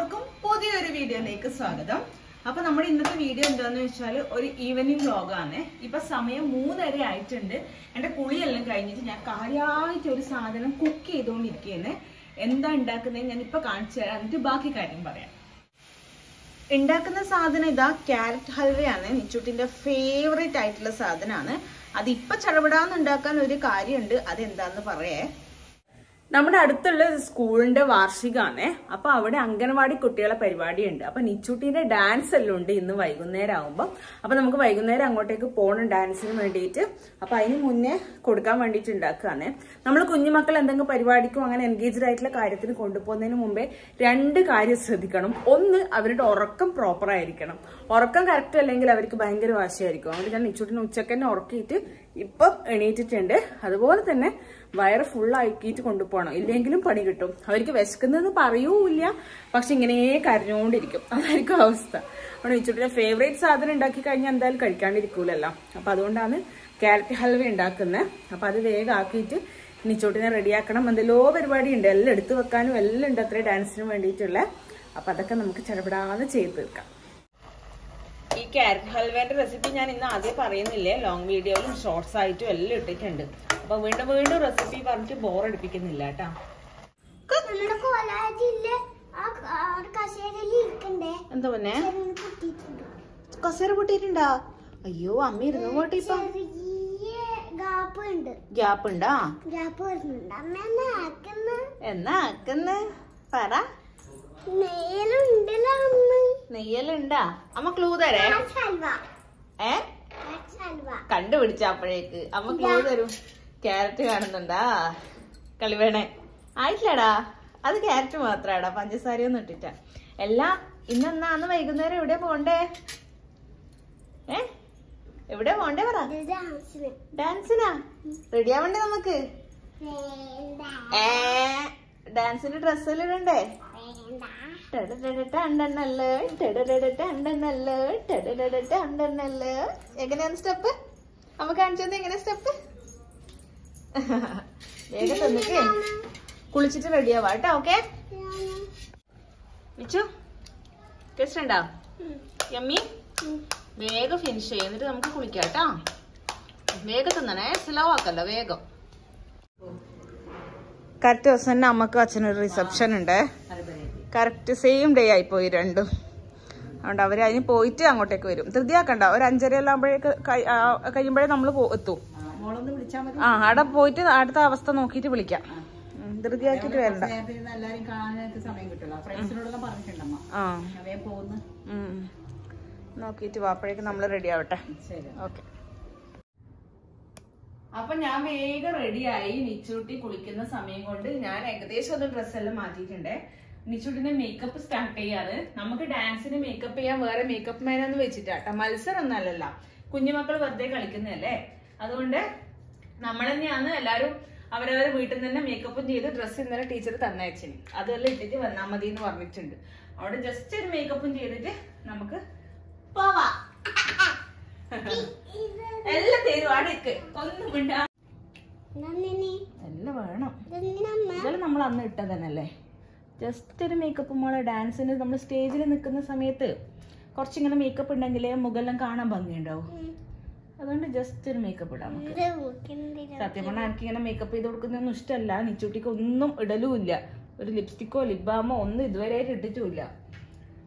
എല്ലാവർക്കും പുതിയൊരു വീഡിയോയിലേക്ക് സ്വാഗതം. അപ്പൊ നമ്മുടെ ഇന്നത്തെ വീഡിയോ എന്താന്ന് വെച്ചാൽ ഒരു ഈവനിങ് വ്ലോഗാണ്. ഇപ്പൊ സമയം 3:30 ആയിട്ടുണ്ട്. എന്റെ കുളിയെല്ലാം കഴിഞ്ഞിട്ട് ഞാൻ കാര്യമായിട്ട് ഒരു സാധനം കുക്ക് ചെയ്തുകൊണ്ടിരിക്കുകയാണ്. എന്താ ഉണ്ടാക്കുന്നത് ഞാൻ ഇപ്പൊ കാണിച്ചു തരാം, എന്നിട്ട് ബാക്കി കാര്യം പറയാം. ഉണ്ടാക്കുന്ന സാധനം ഇതാ ക്യാരറ്റ് ഹൽവയാണ്. നിച്ചുട്ടിന്റെ ഫേവറേറ്റ് ആയിട്ടുള്ള സാധനമാണ്. അതിപ്പോ ചടപടാന്ന് ഉണ്ടാക്കാൻ ഒരു കാര്യമുണ്ട്, അതെന്താന്ന് പറയേ. നമ്മുടെ അടുത്തുള്ള സ്കൂളിന്റെ വാർഷികമാണ്. അപ്പൊ അവിടെ അംഗനവാടി കുട്ടികളെ പരിപാടിയുണ്ട്. അപ്പൊ നിച്ചുട്ടിന്റെ ഡാൻസ് എല്ലാം ഉണ്ട് ഇന്ന് വൈകുന്നേരം ആകുമ്പോൾ. അപ്പൊ നമുക്ക് വൈകുന്നേരം അങ്ങോട്ടേക്ക് പോകണം ഡാൻസിന് വേണ്ടിയിട്ട്. അപ്പൊ അതിന് മുന്നേ കൊടുക്കാൻ വേണ്ടിയിട്ട് ഉണ്ടാക്കുകയാണ്. നമ്മൾ കുഞ്ഞുമക്കൾ എന്തെങ്കിലും പരിപാടിക്കും അങ്ങനെ എൻഗേജ്ഡ് ആയിട്ടുള്ള കാര്യത്തിന് കൊണ്ടുപോകുന്നതിന് മുമ്പേ 2 കാര്യം ശ്രദ്ധിക്കണം. ഒന്ന്, അവരുടെ ഉറക്കം പ്രോപ്പർ ആയിരിക്കണം. ഉറക്കം കറക്റ്റ് അല്ലെങ്കിൽ അവർക്ക് ഭയങ്കര വാശിയായിരിക്കും. അതുകൊണ്ട് ഞാൻ നിച്ചുട്ടിനെ ഉച്ചക്ക് തന്നെ ഉറക്കിയിട്ട് ഇപ്പം എണീറ്റിട്ടുണ്ട്. അതുപോലെ തന്നെ വയറ് ഫുള്ളാക്കിയിട്ട് കൊണ്ടുപോകണം, ഇല്ലെങ്കിലും പണി കിട്ടും. അവർക്ക് വിശക്കുന്നതെന്ന് പറയൂല്ല, പക്ഷെ ഇങ്ങനെ കരഞ്ഞുകൊണ്ടിരിക്കും. അതായിരിക്കും അവസ്ഥ. അവിടെ നിച്ചുട്ടിന്റെ ഫേവറേറ്റ് സാധനം ഉണ്ടാക്കി കഴിഞ്ഞാൽ എന്തായാലും കഴിക്കാണ്ടിരിക്കൂലല്ലോ. അപ്പൊ അതുകൊണ്ടാണ് ക്യാരറ്റ് ഹൽവ ഉണ്ടാക്കുന്നത്. അപ്പൊ അത് വേഗം ആക്കിയിട്ട് നിച്ചുട്ടിനെ റെഡിയാക്കണം. എന്തെല്ലോ പരിപാടി ഉണ്ട്, എല്ലാം എടുത്തു വെക്കാനും എല്ലാം ഉണ്ട് അത്രയും ഡാൻസിന് വേണ്ടിയിട്ടുള്ള. അപ്പൊ അതൊക്കെ നമുക്ക് ചടപടാതെ ചെയ്ത് തീർക്കാം. ഈ ക്യാരറ്റ് ഹൽവേന്റെ റെസിപ്പി ഞാൻ ഇന്ന് ആദ്യം പറയുന്നില്ലേ, ലോങ് വീഡിയോയിലും ഷോർട്സ് ആയിട്ടും എല്ലാം ഇട്ടിട്ടുണ്ട്. അപ്പൊ വീണ്ടും വീണ്ടും റെസിപ്പി പറഞ്ഞിട്ട് ബോറടിപ്പിക്കുന്നില്ല കേട്ടാ. എന്താ പിന്നെ കസേര പൊട്ടിയിട്ടുണ്ടാ? അയ്യോ അമ്മ ഇരുന്നു പോട്ടെ. ഇപ്പൊ ഗ്യാപ്പ് ഉണ്ടാ? എന്നാ ആക്കുന്ന് പറ. നെയ്യലുണ്ടാ? അമ്മ ക്ലൂ തരേ? കണ്ടുപിടിച്ചപ്പോഴേക്ക് അമ്മ ക്ലൂ തരും. ക്യാരറ്റ് കാണുന്നുണ്ടാ? കളിവേണേ ആയിട്ടില്ലടാ, അത് ക്യാരറ്റ് മാത്രാടാ, പഞ്ചസാരയൊന്നും ഇട്ടിട്ടാ. എല്ലാ ഇന്നെന്നാന്ന് വൈകുന്നേരം എവിടെ പോണ്ടേ? എവിടെ പോണ്ടേ പറ? ഡാൻസിനാ? റെഡി ആവണ്ടേ നമുക്ക്? ഡാൻസിന്റെ ഡ്രസ്സെല്ലാം ഇടണ്ടേ? എങ്ങനെയാണ് സ്റ്റെപ്പ്? അമ്മ കാണിച്ചത് എങ്ങനെ സ്റ്റെപ്പ്? വേഗം തന്നിട്ട് കുളിച്ചിട്ട് റെഡിയാവാ കേട്ടോ. ഓക്കെ മിച്ചു ടേസ്റ്റ് ഉണ്ടോ? യമ്മി? വേഗം ഫിനിഷ് ചെയ്യും, എന്നിട്ട് നമുക്ക് കുളിക്കാം കേട്ടോ. വേഗം തിന്നണേ, സ്ലോ ആക്കല്ലോ, വേഗം. കറക്റ്റ് ദിവസം തന്നെ അമ്മക്കും അച്ഛനൊരു റിസപ്ഷൻ ഉണ്ട്. കറക്റ്റ് സെയിം ഡേ ആയിപ്പോയി രണ്ടും. അതുകൊണ്ട് അവര് അതിന് പോയിട്ട് അങ്ങോട്ടേക്ക് വരും. ധൃതിയാക്കണ്ട, ഒരു 5:30 എല്ലാം കഴിയുമ്പോഴേ നമ്മൾ എത്തും. അവിടെ പോയിട്ട് അടുത്ത അവസ്ഥ നോക്കിയിട്ട് വിളിക്കാം. ധൃതിയാക്കിട്ട് വരണ്ട. നോക്കിട്ട് വാപ്പഴേക്ക് നമ്മൾ റെഡി ആവട്ടെ. ഓക്കെ. അപ്പൊ ഞാൻ വേഗം റെഡിയായി. നിച്ചൂട്ടി കുളിക്കുന്ന സമയം കൊണ്ട് ഞാൻ ഏകദേശം ഒന്ന് ഡ്രസ്സെല്ലാം മാറ്റിയിട്ടുണ്ട്. നിച്ചൂട്ടിന്റെ മേക്കപ്പ് സ്റ്റാർട്ട് ചെയ്യാണ്. നമുക്ക് ഡാൻസിന് മേക്കപ്പ് ചെയ്യാൻ വേറെ മേക്കപ്പ് മാനൊന്നും വെച്ചിട്ടാട്ടോ, മത്സരം ഒന്നല്ലല്ലോ, കുഞ്ഞുമക്കൾ വെറുതെ കളിക്കുന്നതല്ലേ. അതുകൊണ്ട് നമ്മൾ തന്നെയാണ് എല്ലാരും അവരവരെ വീട്ടിൽ നിന്ന് തന്നെ മേക്കപ്പും ചെയ്ത് ഡ്രസ്സ് ഇന്നലെ ടീച്ചർ തന്നയച്ചിന്, അതെല്ലാം ഇട്ടിട്ട് വന്നാൽ മതി എന്ന് പറഞ്ഞിട്ടുണ്ട്. അവിടെ ജസ്റ്റ് ഒരു മേക്കപ്പും ചെയ്തിട്ട് നമുക്ക് പോവാ. എല്ലാം തരും അടക്ക്, ഒന്നും വേണ്ട, എല്ലാം വേണം. ഇതെല്ലാം നമ്മൾ അന്ന് ഇട്ടത് തന്നെയല്ലേ. ജസ്റ്റ് ഒരു മേക്കപ്പ്. മോളെ ഡാൻസിന് നമ്മൾ സ്റ്റേജിൽ നിൽക്കുന്ന സമയത്ത് കുറച്ചിങ്ങനെ മേക്കപ്പ് ഉണ്ടെങ്കിലേ മുഖെല്ലാം കാണാൻ ഭംഗിയുണ്ടാവും. അതുകൊണ്ട് ജസ്റ്റ് ഒരു മേക്കപ്പ് ഇടാം നമുക്ക്. സത്യം പറഞ്ഞാൽ എനിക്കിങ്ങനെ മേക്കപ്പ് ചെയ്ത് കൊടുക്കുന്നതൊന്നും ഇഷ്ടമല്ല. നിച്ചൂട്ടിക്ക് ഒന്നും ഇടലുമില്ല, ഒരു ലിപ്സ്റ്റിക്കോ ലിപ്ബാമോ ഒന്നും ഇതുവരെ ഇട്ടിട്ടുമില്ല.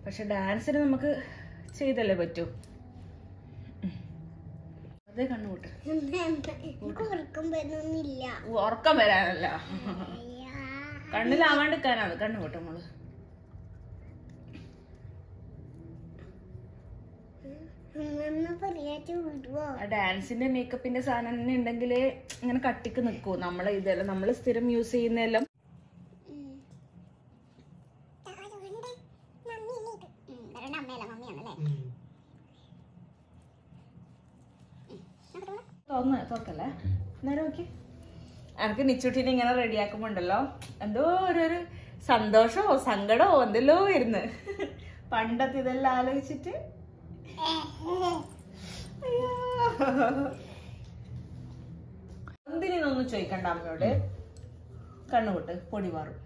പക്ഷെ ഡാൻസിന് നമുക്ക് ചെയ്തല്ലേ പറ്റൂ. അതേ കണ്ണുകൂട്ട്. ഉറക്കം വരാനല്ല, കണ്ണിലാവാണ്ടിരിക്കാനാണ് കണ്ണുകൂട്ട്. നമ്മള് ഡാൻസിന്റെ മേക്കപ്പിന്റെ സാധനം തന്നെ ഉണ്ടെങ്കിലേ ഇങ്ങനെ കട്ടിക്ക് നിൽക്കൂ. നമ്മളെ ഇതെല്ലാം നമ്മള് സ്ഥിരം യൂസ് ചെയ്യുന്നതെല്ലാം തോക്കല്ലേ. നേരെ നോക്കി. എനിക്ക് നിച്ചുട്ടിനെ ഇങ്ങനെ റെഡിയാക്കുമ്പോണ്ടല്ലോ എന്തോ ഒരു സന്തോഷമോ സങ്കടമോ എന്തെല്ലോ വരുന്നു. പണ്ടത്തെ ഇതെല്ലാം ആലോചിച്ചിട്ട് എന്തിനൊന്നും ചോദിക്കണ്ട അമ്മയോട്. കണ്ണുകൊട്ട് പൊടി മാറും.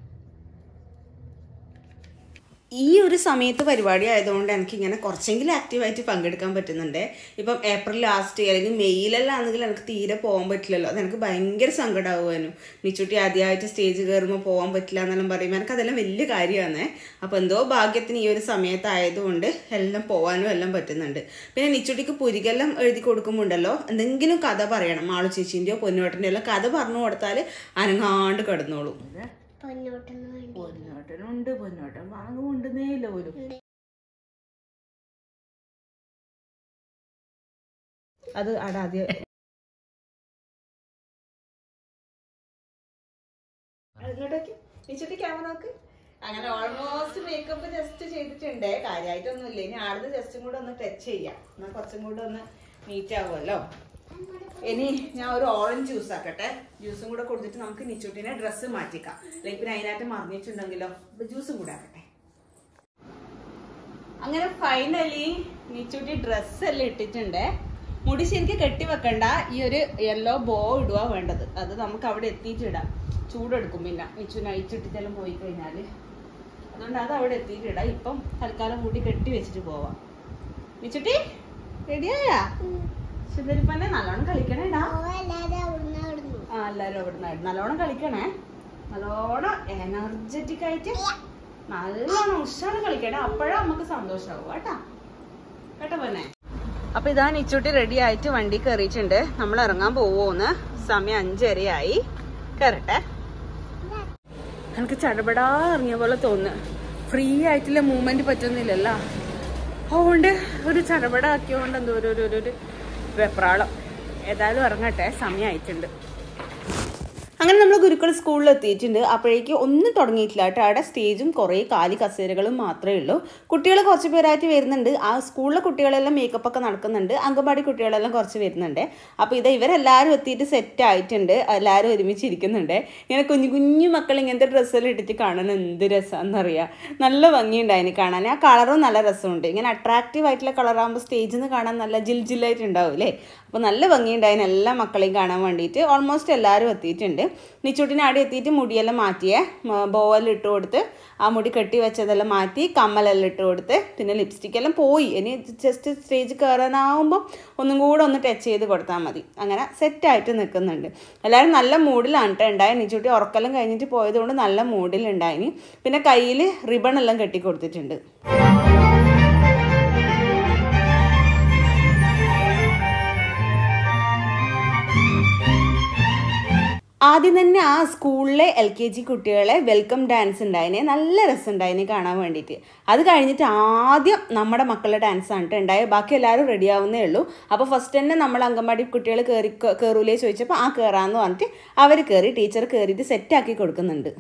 ഈ ഒരു സമയത്ത് പരിപാടി ആയതുകൊണ്ട് എനിക്കിങ്ങനെ കുറച്ചെങ്കിലും ആക്റ്റീവായിട്ട് പങ്കെടുക്കാൻ പറ്റുന്നുണ്ട്. ഇപ്പം ഏപ്രിൽ ലാസ്റ്റ് അല്ലെങ്കിൽ മെയ്യിലെല്ലാം ആണെങ്കിൽ എനിക്ക് തീരെ പോകാൻ പറ്റില്ലല്ലോ. അതെനിക്ക് ഭയങ്കര സങ്കടമാകുമായിരുന്നു. നിച്ചുട്ടി ആദ്യമായിട്ട് സ്റ്റേജ് കയറുമ്പോൾ പോകാൻ പറ്റില്ല എന്നെല്ലാം പറയുമ്പോൾ എനിക്കതെല്ലാം വലിയ കാര്യമാണ്. അപ്പോൾ എന്തോ ഭാഗ്യത്തിന് ഈ ഒരു സമയത്തായതുകൊണ്ട് എല്ലാം പോകാനും എല്ലാം പറ്റുന്നുണ്ട്. പിന്നെ നിച്ചുട്ടിക്ക് പുരികെല്ലാം എഴുതി കൊടുക്കുമ്പോൾ ഉണ്ടല്ലോ, എന്തെങ്കിലും കഥ പറയണം. മാളു ചേച്ചീൻ്റെയോ പൊന്നോട്ടൻ്റെയോ എല്ലാം കഥ പറഞ്ഞു കൊടുത്താൽ അനങ്ങാണ്ട് കിടന്നോളൂ. പൊന്നോട്ടനുണ്ട്, പൊന്നോട്ടൻ വാങ്ങുകൊണ്ടുന്നേയില്ല പോലും. അത് ആദ്യം ക്യാമറ നോക്ക്. അങ്ങനെ ഓൾമോസ്റ്റ് മേക്കപ്പ് ജസ്റ്റ് ചെയ്തിട്ടുണ്ട്. കാര്യമായിട്ടൊന്നുമില്ല. ഇനി ആടുന്ന് ജസ്റ്റും കൂടെ ഒന്ന് ടച്ച് ചെയ്യാം, എന്നാൽ കുറച്ചും കൂടെ ഒന്ന് നീറ്റ് ആവുമല്ലോ. ഇനി ഞാൻ ഒരു ഓറഞ്ച് ജ്യൂസ് ആക്കട്ടെ. ജ്യൂസും കൂടെ കൊടുത്തിട്ട് നമുക്ക് നിച്ചുട്ടിനെ ഡ്രസ്സ് മാറ്റിക്കാം. ലൈക്ക് പിന്നെ അതിനകത്ത് മറിഞ്ഞിട്ടുണ്ടെങ്കിലോ, അപ്പൊ ജ്യൂസും കൂടെ ആക്കട്ടെ. അങ്ങനെ ഫൈനലി നിച്ചുട്ടി ഡ്രസ്സ് എല്ലാം ഇട്ടിട്ടുണ്ട്. മുടി ശരിക്കും കെട്ടി വെക്കണ്ട, ഈ ഒരു യെല്ലോ ബോ ഇടുക വേണ്ടത്. അത് നമുക്ക് അവിടെ എത്തിയിട്ട് ഇടാം. ചൂടെടുക്കും പിന്നെ നിച്ചുവിന് അഴിച്ചിട്ടിട്ടെല്ലാം പോയി കഴിഞ്ഞാല്. അതുകൊണ്ട് അത് അവിടെ എത്തിയിട്ട് ഇടാം. ഇപ്പം തൽക്കാലം മുടി കെട്ടി വെച്ചിട്ട് പോവാം. നിച്ചുട്ടി റെഡിയായാ? സുന്ദരിപ്പന്നെ നല്ലോണം കളിക്കണേടാ. എല്ലാരും അവിടുന്ന് നല്ലോണം കളിക്കണേ. നല്ലോണം എനർജറ്റിക് ആയിട്ട് നല്ലോണം ഉഷാറ് കളിക്കണേ. അപ്പോഴാ നമുക്ക് സന്തോഷമാവും കേട്ടാ. കേട്ടോ പൊന്നെ. അപ്പൊ ഇതാ നിച്ചുട്ടി റെഡി ആയിട്ട് വണ്ടി കയറിയിട്ടുണ്ട്. നമ്മൾ ഇറങ്ങാൻ പോവോന്ന്. സമയം 5:30 കയറട്ടെ. എനിക്ക് ചടപടാ ഇറങ്ങിയ പോലെ തോന്നുന്നു. ഫ്രീ ആയിട്ടുള്ള മൂവ്മെന്റ് പറ്റുന്നില്ലല്ലോ. അതുകൊണ്ട് ഒരു ചടപട ആക്കിയോണ്ട് എന്തോ ഒരു വെപ്രാളം. ഏതായാലും ഇറങ്ങട്ടെ, സമയമായിട്ടുണ്ട്. അങ്ങനെ നമ്മൾ ഗുരുക്കൾ സ്കൂളിൽ എത്തിയിട്ടുണ്ട്. അപ്പോഴേക്ക് ഒന്നും തുടങ്ങിയിട്ടില്ല കേട്ടോ. അവിടെ സ്റ്റേജും കുറേ കാലി കസേരകളും മാത്രമേ ഉള്ളൂ. കുട്ടികൾ കുറച്ച് പേരായിട്ട് വരുന്നുണ്ട്. ആ സ്കൂളിലെ കുട്ടികളെല്ലാം മേക്കപ്പ് ഒക്കെ നടക്കുന്നുണ്ട്. അംഗൻവാടി കുട്ടികളെല്ലാം കുറച്ച് വരുന്നുണ്ട്. അപ്പോൾ ഇവരെല്ലാവരും എത്തിയിട്ട് സെറ്റ് ആയിട്ടുണ്ട്. എല്ലാവരും ഒരുമിച്ചിരിക്കുന്നുണ്ട്. ഇങ്ങനെ കുഞ്ഞു കുഞ്ഞു മക്കൾ ഇങ്ങനത്തെ ഡ്രസ്സെല്ലാം ഇട്ടിട്ട് കാണാൻ എന്ത് രസമാണെന്നറിയാം. നല്ല ഭംഗിയുണ്ടായിന് കാണാൻ. ആ കളറും നല്ല രസമുണ്ട്. ഇങ്ങനെ അട്രാക്റ്റീവ് ആയിട്ടുള്ള കളറാകുമ്പോൾ സ്റ്റേജിൽ നിന്ന് കാണാൻ നല്ല ജില്ലായിട്ടുണ്ടാവും അല്ലേ. അപ്പോൾ നല്ല ഭംഗിയുണ്ടായിന് എല്ലാ മക്കളെയും കാണാൻ വേണ്ടിയിട്ട്. ഓൾമോസ്റ്റ് എല്ലാവരും എത്തിയിട്ടുണ്ട്. നിച്ചുട്ടിനെ അവിടെ എത്തിയിട്ട് മുടിയെല്ലാം മാറ്റിയേ, ബോവെല്ലാം ഇട്ട് കൊടുത്ത് ആ മുടി കെട്ടി വെച്ചതെല്ലാം മാറ്റി, കമ്മലെല്ലാം ഇട്ട് കൊടുത്ത്, പിന്നെ ലിപ്സ്റ്റിക്കെല്ലാം പോയി. ഇനി ജസ്റ്റ് സ്റ്റേജ് കയറാനാവുമ്പോൾ ഒന്നും കൂടെ ഒന്ന് ടച്ച് ചെയ്ത് കൊടുത്താൽ മതി. അങ്ങനെ സെറ്റായിട്ട് നിൽക്കുന്നുണ്ട്. എല്ലാവരും നല്ല മൂഡിലാണ് കേട്ടോ ഉണ്ടായി. നിച്ചുട്ടി ഉറക്കെല്ലാം കഴിഞ്ഞിട്ട് പോയതുകൊണ്ട് നല്ല മൂഡിലുണ്ടായിന്. പിന്നെ കയ്യിൽ റിബൺ എല്ലാം കെട്ടി കൊടുത്തിട്ടുണ്ട്. ആദ്യം തന്നെ ആ സ്കൂളിലെ LKG കുട്ടികളെ വെൽക്കം ഡാൻസ് ഉണ്ടായിനെ. നല്ല രസമുണ്ടായിനെ കാണാൻ വേണ്ടിയിട്ട്. അത് കഴിഞ്ഞിട്ട് ആദ്യം നമ്മുടെ മക്കളുടെ ഡാൻസാണ് കേട്ടോ ഉണ്ടായത്. ബാക്കി എല്ലാവരും റെഡി ആവുന്നേ ഉള്ളൂ. അപ്പോൾ ഫസ്റ്റ് തന്നെ നമ്മൾ അംഗൻവാടി കുട്ടികൾ കയറൂലേ ചോദിച്ചപ്പോൾ ആ കയറാമെന്ന് പറഞ്ഞിട്ട് അവർ കയറി. ടീച്ചർ കയറിയിട്ട് സെറ്റാക്കി കൊടുക്കുന്നുണ്ട്.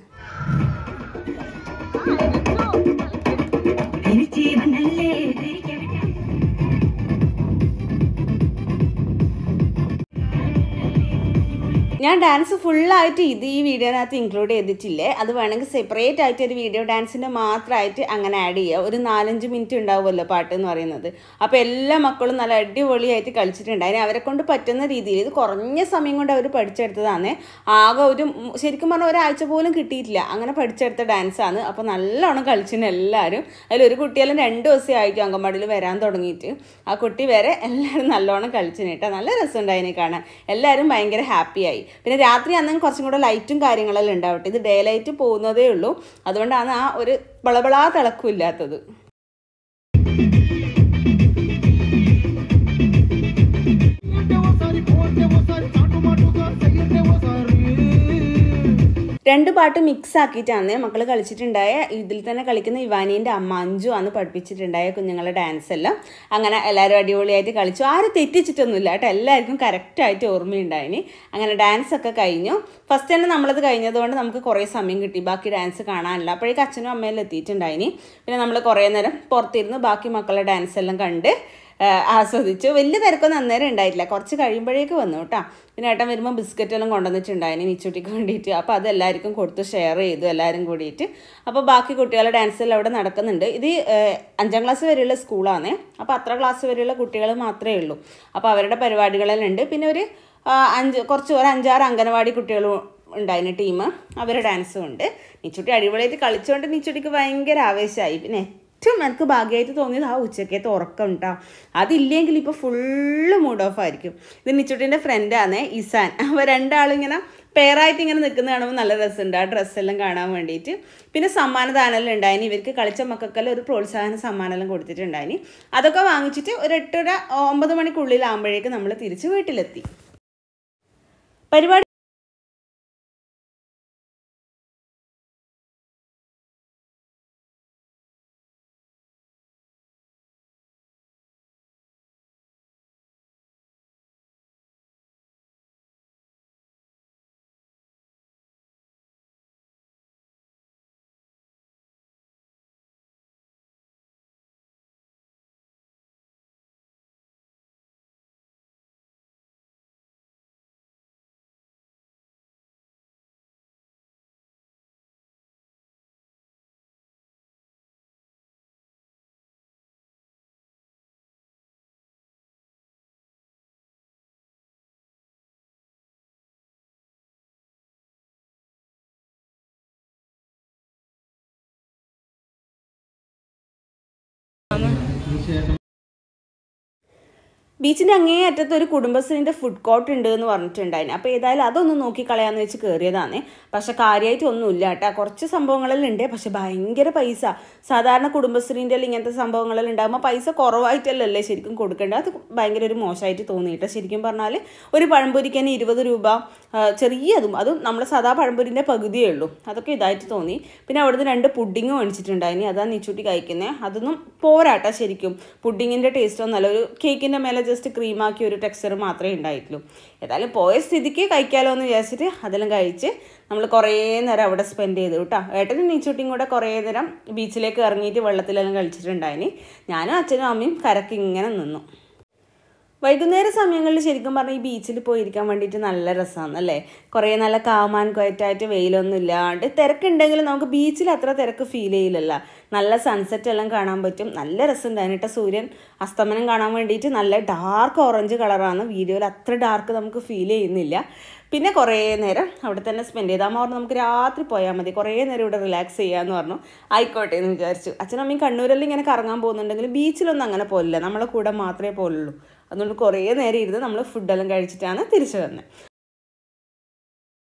ഞാൻ ഡാൻസ് ഫുള്ളായിട്ട് ഈ വീഡിയോനകത്ത് ഇൻക്ലൂഡ് ചെയ്തിട്ടില്ലേ. അത് വേണമെങ്കിൽ സെപ്പറേറ്റ് ആയിട്ട് ഒരു വീഡിയോ ഡാൻസിൻ്റെ മാത്രമായിട്ട് അങ്ങനെ ആഡ് ചെയ്യുക. ഒരു 4-5 മിനിറ്റ് ഉണ്ടാവുമല്ലോ പാട്ട് എന്ന് പറയുന്നത്. അപ്പോൾ എല്ലാ മക്കളും നല്ല അടിപൊളിയായിട്ട് കളിച്ചിട്ടുണ്ട്. അതിന് അവരെ കൊണ്ട് പറ്റുന്ന രീതിയിൽ ഇത് കുറഞ്ഞ സമയം കൊണ്ട് അവർ പഠിച്ചെടുത്തതാണ്. ആകെ ശരിക്കും പറഞ്ഞാൽ ഒരാഴ്ച പോലും കിട്ടിയിട്ടില്ല. അങ്ങനെ പഠിച്ചെടുത്ത ഡാൻസാണ്. അപ്പോൾ നല്ലോണം കളിച്ചിന് എല്ലാവരും. അതിലൊരു കുട്ടിയെല്ലാം 2 ദിവസം ആയിട്ടും അംഗൻവാടിയിൽ വരാൻ തുടങ്ങിയിട്ട്. ആ കുട്ടി വരെ എല്ലാവരും നല്ലോണം കളിച്ചിന് കേട്ടോ. നല്ല രസമുണ്ടായിനെ കാണാൻ. എല്ലാവരും ഭയങ്കര ഹാപ്പിയായി. പിന്നെ രാത്രി അന്നെങ്കിൽ കുറച്ചും കൂടെ ലൈറ്റും കാര്യങ്ങളെല്ലാം ഉണ്ടാവട്ടെ. ഇത് ഡേ ലൈറ്റ് പോകുന്നതേ ഉള്ളൂ. അതുകൊണ്ടാണ് ആ ഒരു ബളബളാ തിളക്കം ഇല്ലാത്തത്. രണ്ട് പാട്ട് മിക്സ് ആക്കിയിട്ടാണ് മക്കൾ കളിച്ചിട്ടുണ്ടായ. ഇതിൽ തന്നെ കളിക്കുന്ന ഇവാനീൻ്റെ അമ്മ അഞ്ചു ആണ് പഠിപ്പിച്ചിട്ടുണ്ടായ കുഞ്ഞുങ്ങളുടെ ഡാൻസ് എല്ലാം. അങ്ങനെ എല്ലാവരും അടിപൊളിയായിട്ട് കളിച്ചു. ആരും തെറ്റിച്ചിട്ടൊന്നുമില്ല കേട്ടോ. എല്ലാവർക്കും കറക്റ്റായിട്ട് ഓർമ്മയുണ്ടായിന്. അങ്ങനെ ഡാൻസ് ഒക്കെ കഴിഞ്ഞു. ഫസ്റ്റ് തന്നെ നമ്മളത് കഴിഞ്ഞതുകൊണ്ട് നമുക്ക് കുറേ സമയം കിട്ടി ബാക്കി ഡാൻസ് കാണാനില്ല. അപ്പോഴേക്കും അച്ഛനും അമ്മയെല്ലാം എത്തിയിട്ടുണ്ടായിന്. പിന്നെ നമ്മൾ കുറേ നേരം പുറത്തിരുന്ന് ബാക്കി മക്കളുടെ ഡാൻസ് എല്ലാം കണ്ട് ആസ്വദിച്ചു. വലിയ തിരക്കൊന്നും അന്നേരം ഉണ്ടായിട്ടില്ല. കുറച്ച് കഴിയുമ്പോഴേക്ക് വന്നു കേട്ടോ. പിന്നെ ഏട്ടൻ വരുമ്പോൾ ബിസ്ക്കറ്റെല്ലാം കൊണ്ടുവന്നിട്ടുണ്ടായിന് നിച്ചുട്ടിക്ക് വേണ്ടിയിട്ട്. അപ്പോൾ അതെല്ലാവർക്കും കൊടുത്ത് ഷെയർ ചെയ്തു എല്ലാവരും കൂടിയിട്ട്. അപ്പോൾ ബാക്കി കുട്ടികളുടെ ഡാൻസെല്ലാം അവിടെ നടക്കുന്നുണ്ട്. ഇത് 5ാം ക്ലാസ് വരെയുള്ള സ്കൂളാണ്. അപ്പോൾ അത്ര ക്ലാസ് വരെയുള്ള കുട്ടികൾ മാത്രമേ ഉള്ളൂ. അപ്പോൾ അവരുടെ പരിപാടികളെല്ലാം ഉണ്ട്. പിന്നെ ഒരു 5-6 അംഗനവാടി കുട്ടികളും ഉണ്ടായിരുന്നു ടീം, അവരുടെ ഡാൻസും ഉണ്ട്. നിച്ചുട്ടി അടിപൊളിയായിട്ട് കളിച്ചുകൊണ്ട് നിച്ചുട്ടിക്ക് ഭയങ്കര ആവേശമായി. പിന്നെ ഏറ്റവും എനിക്ക് ഭാഗ്യമായിട്ട് തോന്നിയത് ആ ഉച്ചക്കത്തെ ഉറക്കം ഉണ്ടാവും. അതില്ലെങ്കിൽ ഇപ്പോൾ ഫുള്ള് മൂഡ് ഓഫ് ആയിരിക്കും. ഇത് നിച്ചുട്ടിൻ്റെ ഫ്രണ്ടാണ് ഇസാൻ. അപ്പോൾ രണ്ടാളും ഇങ്ങനെ പെയറായിട്ട് ഇങ്ങനെ നിൽക്കുന്ന കാണുമ്പോൾ നല്ല രസമുണ്ട് ആ ഡ്രസ്സെല്ലാം കാണാൻ വേണ്ടിയിട്ട്. പിന്നെ സമ്മാനദാനമെല്ലാം ഉണ്ടായിന്. ഇവർക്ക് കളിച്ച മക്കൾക്കെല്ലാം ഒരു പ്രോത്സാഹന സമ്മാനമെല്ലാം കൊടുത്തിട്ടുണ്ടായിന്. അതൊക്കെ വാങ്ങിച്ചിട്ട് ഒരു 8:30-9 മണിക്കുള്ളിലാകുമ്പോഴേക്കും നമ്മൾ തിരിച്ച് വീട്ടിലെത്തി. പരിപാടി ബീച്ചിൻ്റെ അങ്ങേ അറ്റത്ത് ഒരു കുടുംബശ്രീൻ്റെ ഫുഡ് കോർട്ട് ഉണ്ട് എന്ന് പറഞ്ഞിട്ടുണ്ടായിരുന്നു. അപ്പോൾ ഏതായാലും അതൊന്ന് നോക്കി കളയാമെന്ന് വെച്ച് കയറിയതാണ്. പക്ഷെ കാര്യമായിട്ട് ഒന്നുമില്ല കേട്ടോ. കുറച്ച് സംഭവങ്ങളെല്ലാം ഉണ്ട്, പക്ഷെ ഭയങ്കര പൈസ. സാധാരണ കുടുംബശ്രീൻ്റെ എല്ലാം ഇങ്ങനത്തെ സംഭവങ്ങളെല്ലാം ഉണ്ടാകുമ്പോൾ പൈസ കുറവായിട്ടല്ലേ ശരിക്കും കൊടുക്കേണ്ടത്. അത് ഭയങ്കര ഒരു മോശമായിട്ട് തോന്നിയിട്ട് ശരിക്കും പറഞ്ഞാൽ ഒരു പഴംപൊരിക്ക് തന്നെ 20 രൂപ, ചെറിയതും അതും നമ്മൾ സാധാ പഴംപൊരിൻ്റെ പകുതിയേ ഉള്ളൂ. അതൊക്കെ ഇതായിട്ട് തോന്നി. പിന്നെ അവിടുന്ന് 2 പുഡിങ് മേടിച്ചിട്ടുണ്ടായിനി. അതാണ് നിച്ചുട്ടി കഴിക്കുന്നത്. അതൊന്നും പോരാട്ടോ ശരിക്കും. പുഡിങ്ങിൻ്റെ ടേസ്റ്റ് ഒന്നല്ല, ഒരു കേക്കിൻ്റെ മേലെ ജസ്റ്റ് ക്രീമാക്കി ഒരു ടെക്സ്ചർ മാത്രമേ ഉണ്ടായിട്ടുള്ളൂ. ഏതായാലും പോയ സ്ഥിതിക്ക് കഴിക്കാമല്ലോ എന്ന് വിചാരിച്ചിട്ട് അതെല്ലാം കഴിച്ച് നമ്മൾ കുറേ നേരം അവിടെ സ്പെൻഡ് ചെയ്തു കേട്ടോ. ഏട്ടനും നീച്ചുട്ടിയും കൂടെ കുറേ നേരം ബീച്ചിലേക്ക് ഇറങ്ങിയിട്ട് വെള്ളത്തിലെല്ലാം കളിച്ചിട്ടുണ്ടായിന്. ഞാനും അച്ഛനും അമ്മയും കരക്ക് ഇങ്ങനെ നിന്നു. വൈകുന്നേര സമയങ്ങളിൽ ശരിക്കും പറഞ്ഞാൽ ഈ ബീച്ചിൽ പോയിരിക്കാൻ വേണ്ടിയിട്ട് നല്ല രസമാണ് അല്ലേ. കുറേ നല്ല കാമാൻ ക്വയറ്റായിട്ട് വെയിലൊന്നും ഇല്ലാണ്ട്. തിരക്കുണ്ടെങ്കിലും നമുക്ക് ബീച്ചിൽ അത്ര തിരക്ക് ഫീൽ ചെയ്യില്ലല്ലോ. നല്ല സൺസെറ്റ് എല്ലാം കാണാൻ പറ്റും. നല്ല രസമുണ്ടായിരുന്നു കേട്ടോ. സൂര്യൻ അസ്തമനം കാണാൻ വേണ്ടിയിട്ട് നല്ല ഡാർക്ക് ഓറഞ്ച് കളറാണ്. വീഡിയോയിൽ അത്ര ഡാർക്ക് നമുക്ക് ഫീൽ ചെയ്യുന്നില്ല. പിന്നെ കുറേ നേരം അവിടെ തന്നെ സ്പെൻഡ് ചെയ്താൽ പറഞ്ഞു നമുക്ക് രാത്രി പോയാൽ മതി, കുറേ നേരം ഇവിടെ റിലാക്സ് ചെയ്യാമെന്ന് പറഞ്ഞു. ആയിക്കോട്ടെ എന്ന് വിചാരിച്ചു. അച്ഛനും അമ്മയും കണ്ണൂരെല്ലാം ഇങ്ങനെ കറങ്ങാൻ പോകുന്നുണ്ടെങ്കിൽ ബീച്ചിലൊന്നും അങ്ങനെ പോലില്ല, നമ്മളെ കൂടെ മാത്രമേ പോകുള്ളൂ. അതുകൊണ്ട് കുറേ നേരം ഇരുന്ന് നമ്മൾ ഫുഡെല്ലാം കഴിച്ചിട്ടാണ് തിരിച്ചു വന്നത്.